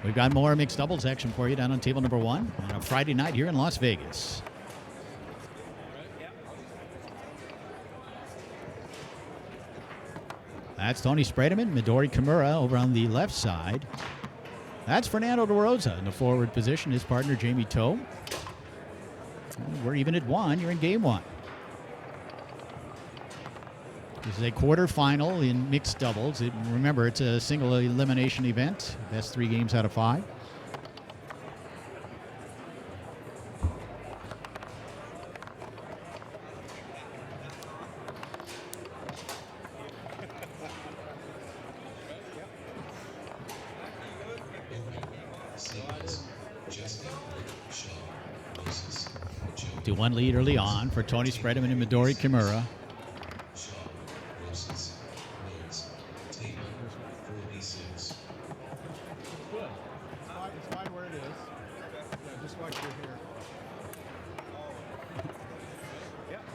We've got more mixed doubles action for you down on table number 1 on a Friday night here in Las Vegas. That's Tony Spredeman, Midori Kimura over on the left side. That's Fernando DaRosa in the forward position, his partner Jamie Toe. We're even at 1. You're in game 1. This is a quarterfinal in mixed doubles. Remember, it's a single elimination event. Best 3 games out of 5. To 1 lead early on for Tony Spredeman and Midori Kimura.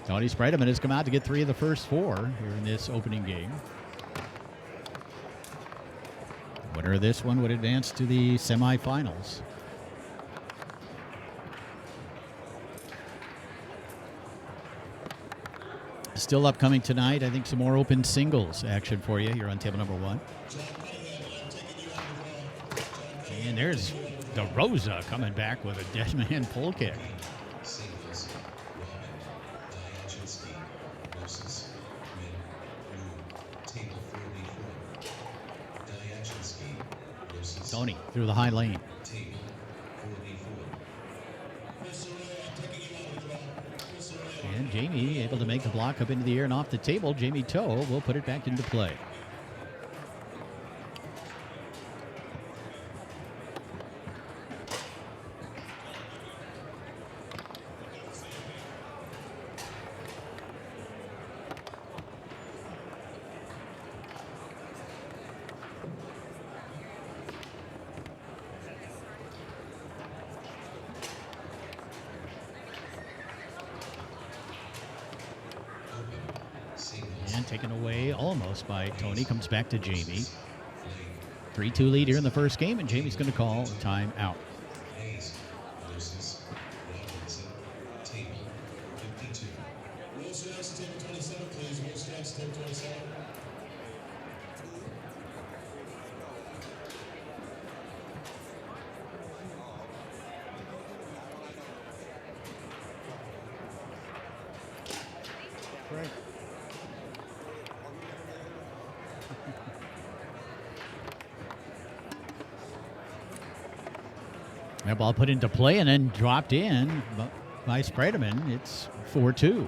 Tony Spredeman has come out to get 3 of the first 4 here in this opening game. Winner of this one would advance to the semifinals. Still upcoming tonight, I think some more open singles action for you here on table number 1. And there's DaRosa coming back with a dead man pull kick. Tony through the high lane. And Jamie able to make the block up into the air and off the table. Jamie Toe will put it back into play. And taken away almost by Tony. Comes back to Jamie. 3-2 lead here in the first game, and Jamie's going to call time out. Right. That ball put into play and then dropped in by Spredeman. It's 4-2.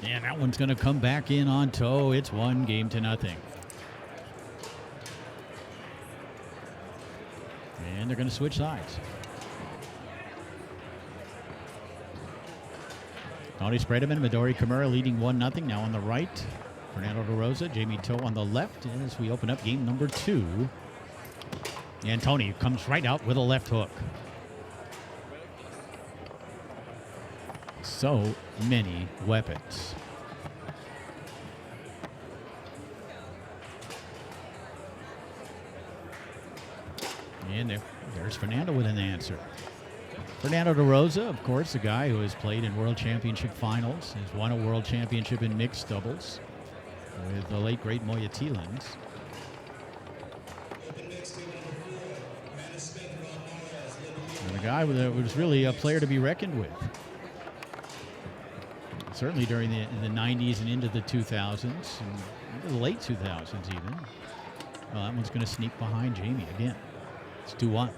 And that one's going to come back in on Toe. It's 1-0. And they're going to switch sides. Tony Spredeman, Midori Kimura leading 1-0 now on the right. Fernando DaRosa, Jamie Toe on the left as we open up game number 2. And Tony comes right out with a left hook. So many weapons. And there's Fernando with an answer. Fernando DaRosa, of course, the guy who has played in World Championship finals, has won a World Championship in mixed doubles with the late, great Moya Thielens. And a guy that was really a player to be reckoned with. Certainly during the 90s and into the 2000s, and into the late 2000s even. Well, that one's going to sneak behind Jamie again. It's 2-1.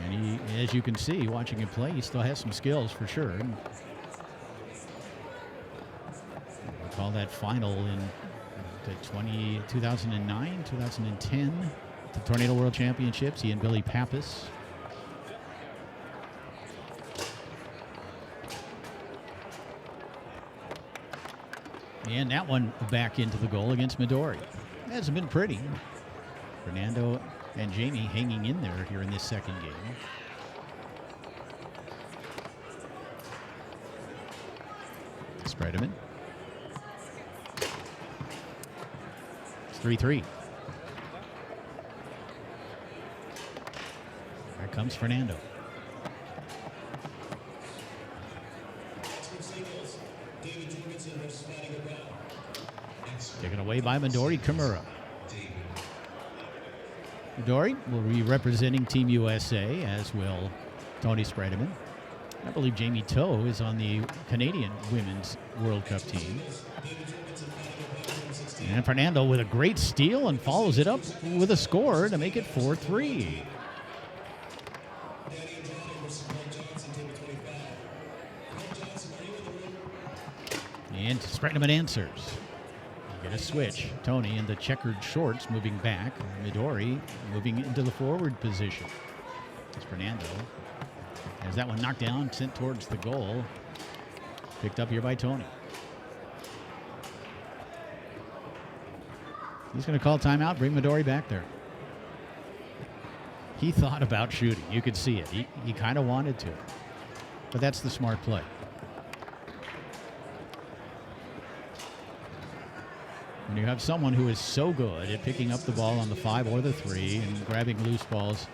And he, as you can see, watching him play, he still has some skills for sure. Recall that final in the 2009, 2010, the Tornado World Championships. He and Billy Pappas. And that one back into the goal against Midori. It hasn't been pretty. Fernando and Jamie hanging in there here in this second game. Spredeman. It's 3-3. Here comes Fernando. Taken away by Midori Kimura. Midori will be representing Team USA, as will Tony Spredeman. I believe Jamie Toe is on the Canadian Women's World Cup team. And Fernando with a great steal and follows it up with a score to make it 4-3. And Spredeman answers. Get a switch. Tony in the checkered shorts moving back. Midori moving into the forward position. It's Fernando. Has that one knocked down, sent towards the goal. Picked up here by Tony. He's going to call timeout, bring Midori back there. He thought about shooting. You could see it. He kind of wanted to. But that's the smart play. When you have someone who is so good at picking up the ball on the 5 or the 3 and grabbing loose balls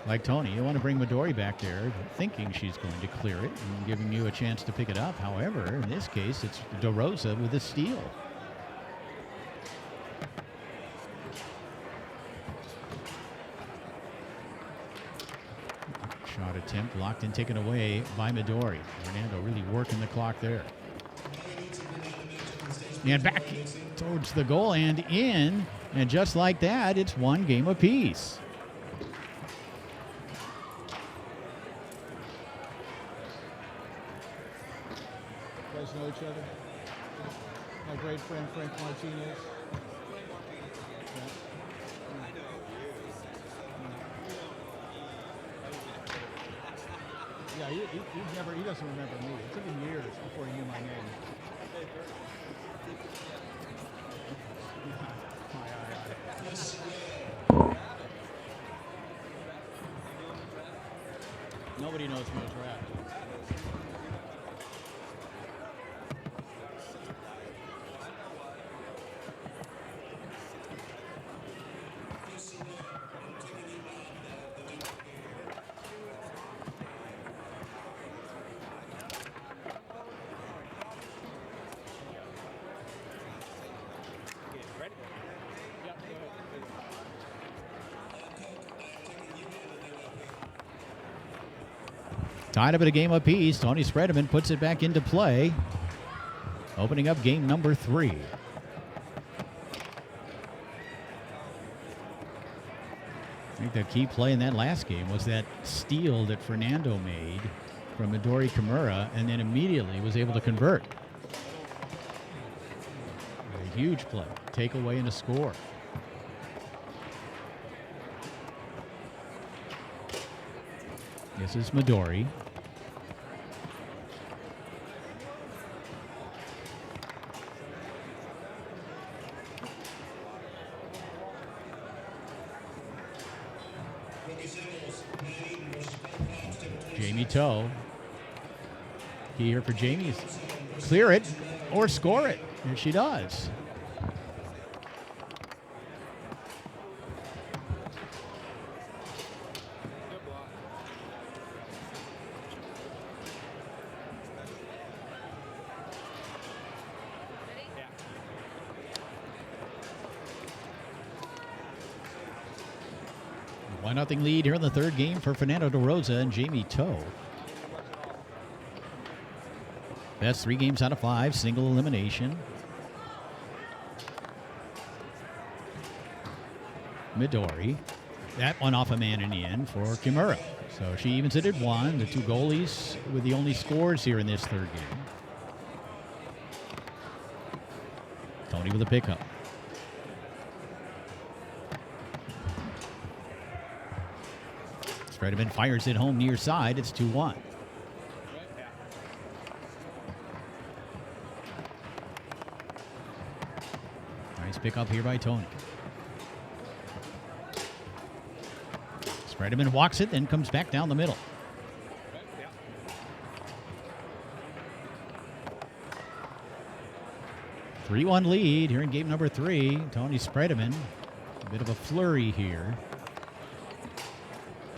like Tony, you want to bring Midori back there thinking she's going to clear it and giving you a chance to pick it up. However, in this case, it's DaRosa with a steal. Shot attempt locked and taken away by Midori. Fernando really working the clock there. And back towards the goal and in. And just like that, it's one game apiece. You guys know each other? My great friend Frank Martinez. Yeah, he doesn't remember me. It took him years before he knew my name. Nobody knows Mo's rap. Tied up at a game apiece. Tony Spredeman puts it back into play, opening up game number 3. I think the key play in that last game was that steal that Fernando made from Midori Kimura and then immediately was able to convert. A huge play, takeaway and a score. This is Midori. Jamie Toe. Key here for Jamie is clear it or score it. And she does. Nothing lead here in the third game for Fernando DaRosa and Jamie Toe. Best 3 games out of 5, single elimination. Midori. That one off a man in the end for Kimura. So she evens it at 1. The 2 goalies with the only scores here in this third game. Tony with a pickup. Spredeman fires it home near side. It's 2-1. Nice pickup here by Tony. Spredeman walks it, then comes back down the middle. 3-1 lead here in game number 3. Tony Spredeman, a bit of a flurry here.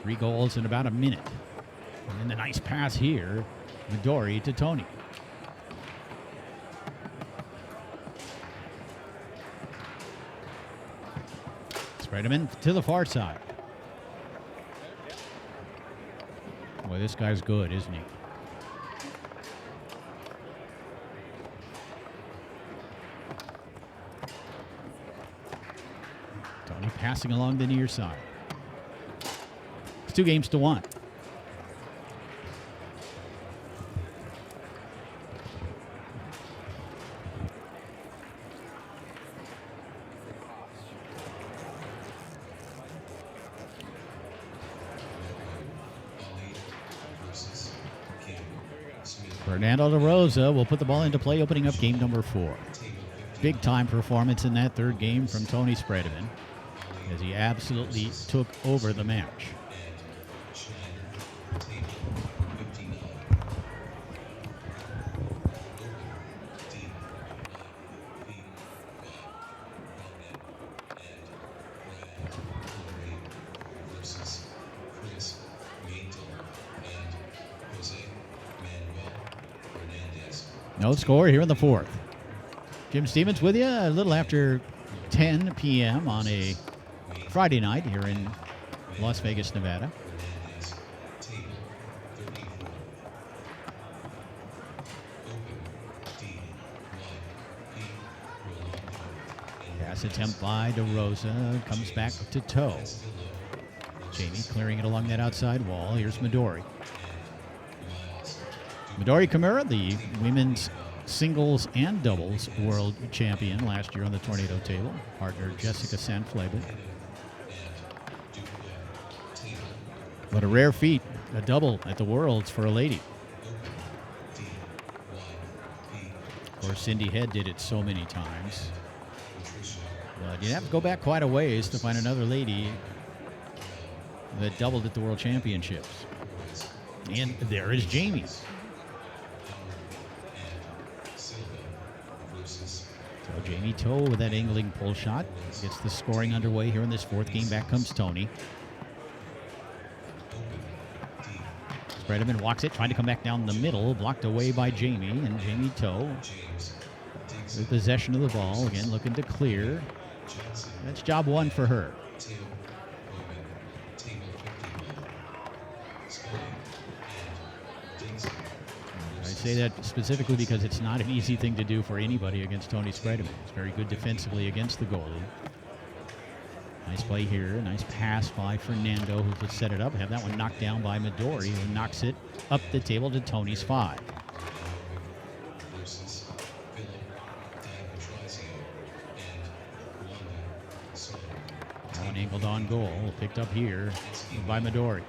3 goals in about a minute. And then the nice pass here, Midori to Tony. Spredeman to the far side. Boy, this guy's good, isn't he? Tony passing along the near side. It's 2-1. Fernando DaRosa will put the ball into play, opening up game number 4. Big time performance in that third game from Tony Spredeman, as he absolutely took over the match. No score here in the 4th. Jim Stevens with you a little after 10 p.m. on a Friday night here in Las Vegas, Nevada. Pass attempt by DaRosa, comes back to toe. Jamie clearing it along that outside wall. Here's Midori. Midori Kimura, the women's singles and doubles world champion last year on the tornado table. Partner Jessica Sanfleben. What a rare feat, a double at the Worlds for a lady. Of course, Cindy Head did it so many times. But you'd have to go back quite a ways to find another lady that doubled at the World Championships. And there is Jamie. So Jamie Toe with that angling pull shot gets the scoring underway here in this 4th game. Back comes Tony. Spredeman walks it, trying to come back down the middle, blocked away by Jamie, and Jamie Toe with possession of the ball, again looking to clear. That's job 1 for her. I say that specifically because it's not an easy thing to do for anybody against Tony Spredeman. He's very good defensively against the goalie. Nice play here. Nice pass by Fernando, who could set it up. Have that one knocked down by Midori, who knocks it up the table to Tony's 5. One angled on goal, picked up here by Midori.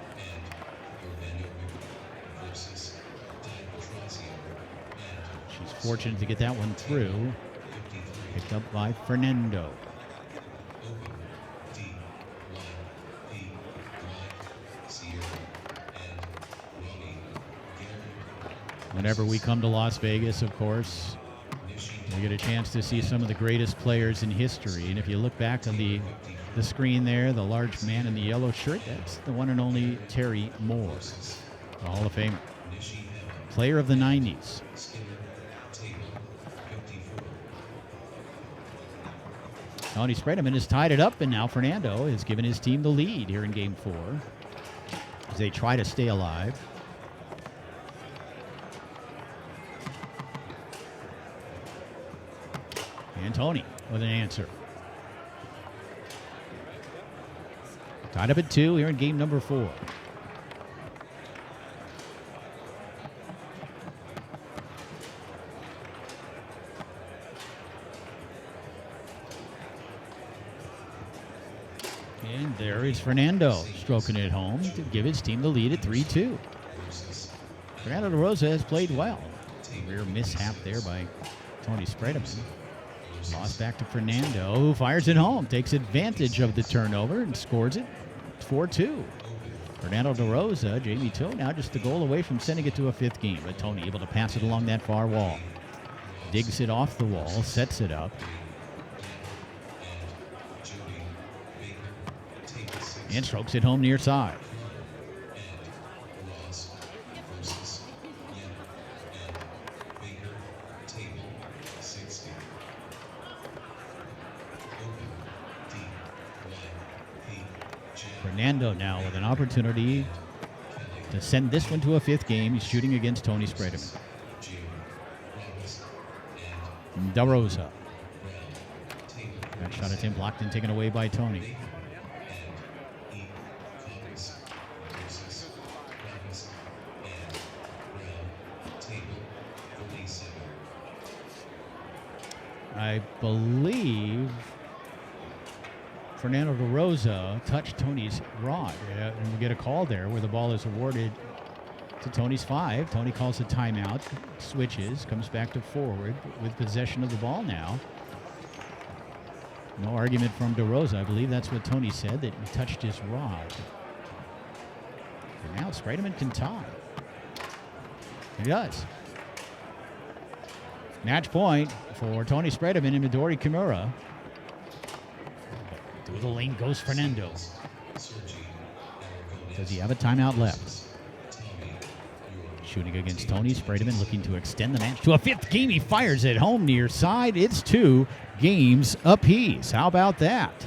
She's fortunate to get that one through. Picked up by Fernando. Whenever we come to Las Vegas, of course, we get a chance to see some of the greatest players in history. And if you look back on the screen there, the large man in the yellow shirt, that's the one and only Terry Moore, the Hall of Famer. Player of the 90s. Tony Spredeman has tied it up, and now Fernando has given his team the lead here in Game 4 as they try to stay alive. And Tony with an answer. Tied up at 2 here in game number 4. And there is Fernando stroking it home to give his team the lead at 3-2. Fernando DaRosa has played well. A rear mishap there by Tony Spredeman. Lost back to Fernando, who fires it home, takes advantage of the turnover and scores it 4-2. Fernando DaRosa, Jamie Toe now just a goal away from sending it to a 5th game, but Tony able to pass it along that far wall. Digs it off the wall, sets it up. And strokes it home near side. Fernando now with an opportunity to send this one to a 5th game. He's shooting against Tony Spredeman. DaRosa. That shot attempt blocked and taken away by Tony. I believe Fernando DaRosa touched Tony's rod. And we get a call there where the ball is awarded to Tony's 5. Tony calls a timeout, switches, comes back to forward with possession of the ball now. No argument from DaRosa. I believe that's what Tony said, that he touched his rod. And now Spredeman can tie. He does. Match point for Tony Spredeman and Midori Kimura. Through the lane goes Fernando. Does he have a timeout left? Shooting against Tony Spredeman, looking to extend the match to a 5th game. He fires it home near side. It's 2 games apiece. How about that?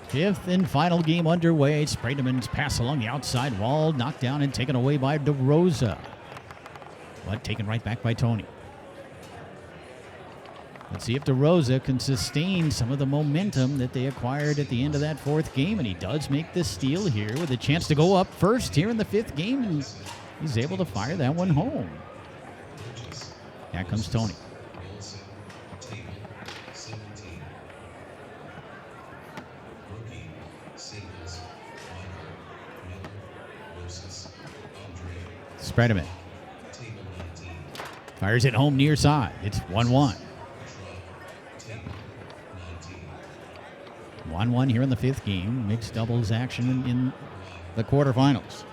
Fifth and final game underway. Spredeman's pass along the outside wall, knocked down and taken away by DaRosa. But taken right back by Tony. Let's see if DaRosa can sustain some of the momentum that they acquired at the end of that 4th game. And he does make the steal here with a chance to go up first here in the 5th game. And he's able to fire that one home. Now comes Tony. Spredeman fires it home near side. It's 1-1. 1-1 here in the 5th game. Mixed doubles action in the quarterfinals.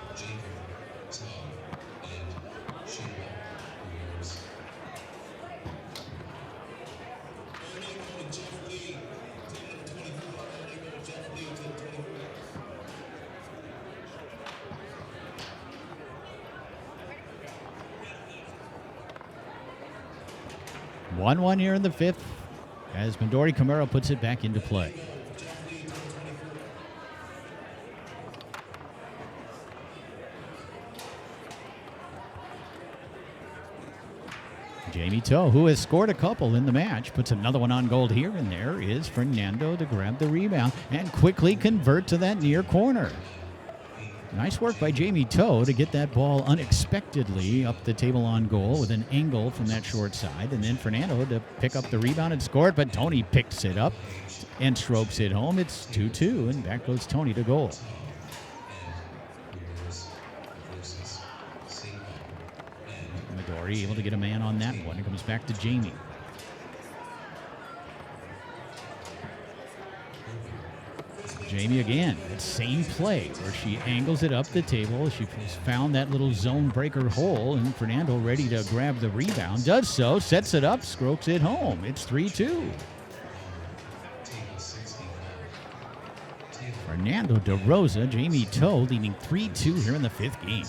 One here in the 5th as Midori Kimura puts it back into play. Jamie Toe, who has scored a couple in the match, puts another one on goal here, and there is Fernando to grab the rebound and quickly convert to that near corner. Nice work by Jamie Toe to get that ball unexpectedly up the table on goal with an angle from that short side. And then Fernando to pick up the rebound and score it, but Tony picks it up and strokes it home. It's 2-2, and back goes Tony to goal. Midori able to get a man on that one. It comes back to Jamie. Jamie again, that same play where she angles it up the table. She found that little zone breaker hole, and Fernando ready to grab the rebound. Does so, sets it up, strokes it home. It's 3-2. Fernando, DaRosa, Jamie Toe leading 3-2 here in the fifth game.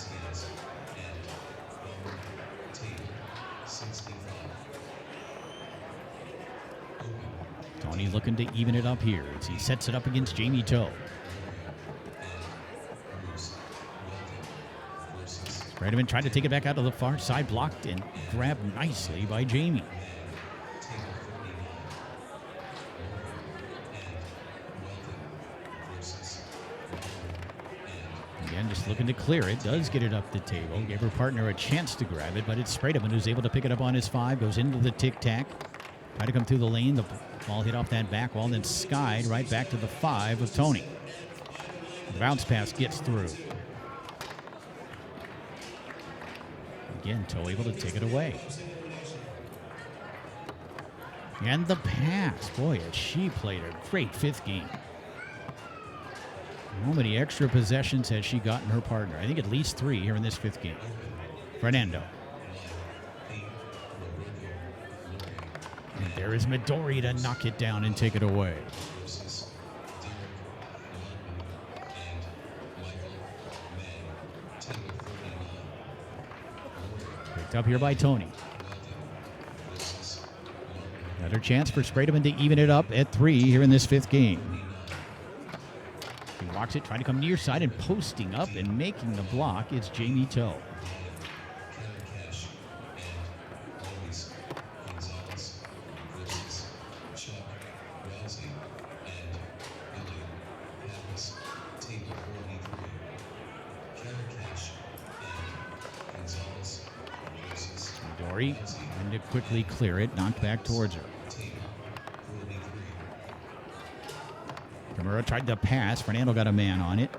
Tony's looking to even it up here as he sets it up against Jamie Toe. Spredeman tried to take it back out to the far side, blocked and grabbed nicely by Jamie. Again, just looking to clear it. Does get it up the table. Gave her partner a chance to grab it, but it's Spredeman who's able to pick it up on his 5. Goes into the tic-tac. Try to come through the lane. The ball hit off that back wall, then skied right back to the 5 of Tony. The bounce pass gets through. Again, Toe able to take it away. And the pass. Boy, has she played a great fifth game. How many extra possessions has she gotten her partner? I think at least 3 here in this fifth game. Fernando. And there is Midori to knock it down and take it away. Picked up here by Tony. Another chance for Spredeman to even it up at 3 here in this fifth game. He walks it, trying to come near side and posting up and making the block. It's Jamie Toe. Midori and to quickly clear it, knocked back towards her. Kimura tried to pass. Fernando got a man on it.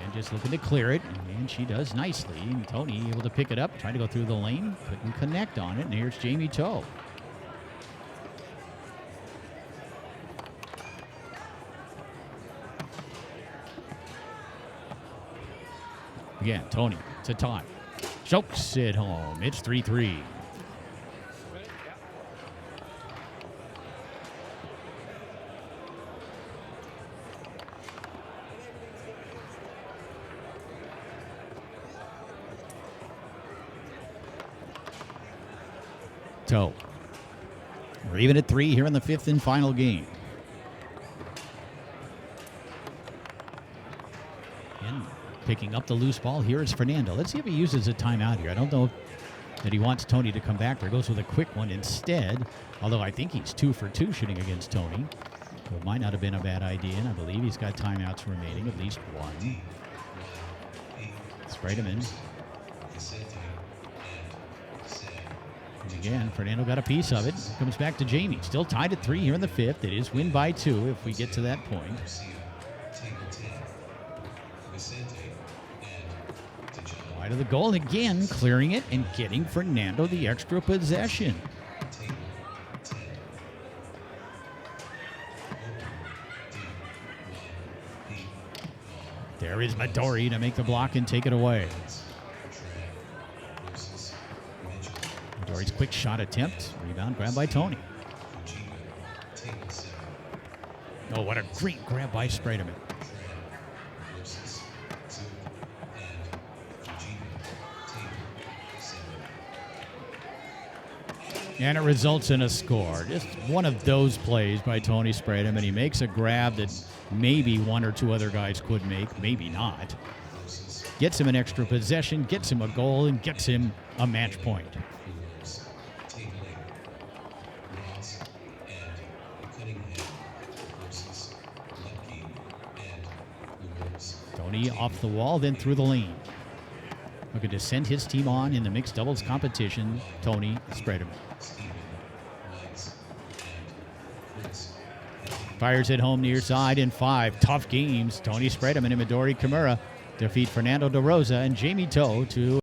And just looking to clear it, and she does nicely. And Tony able to pick it up, trying to go through the lane, couldn't connect on it, and here's Jamie Toe. Again, Tony to Todd. Chokes it home. It's 3-3. Toe. We're even at 3 here in the fifth and final game. And picking up the loose ball, here is Fernando. Let's see if he uses a timeout here. I don't know that he wants Tony to come back there. Goes with a quick one instead, although I think he's 2 for 2 shooting against Tony. So it might not have been a bad idea, and I believe he's got timeouts remaining, at least 1. Spredeman. And again, Fernando got a piece of it. Comes back to Jamie. Still tied at 3 here in the fifth. It is win by 2 if we get to that point. Wide of the goal, and again clearing it and getting Fernando the extra possession. There is Midori to make the block and take it away. Midori's quick shot attempt. Rebound grabbed by Tony. Oh, what a great grab by Spredeman. And it results in a score. Just one of those plays by Tony Spredeman. He makes a grab that maybe 1 or 2 other guys could make, maybe not. Gets him an extra possession, gets him a goal, and gets him a match point. Tony off the wall, then through the lane. Looking to send his team on in the mixed doubles competition, Tony Spredeman. Fires it home near side in 5. Tough games. Tony Spredeman and Midori Kimura defeat Fernando DaRosa and Jamie Toe to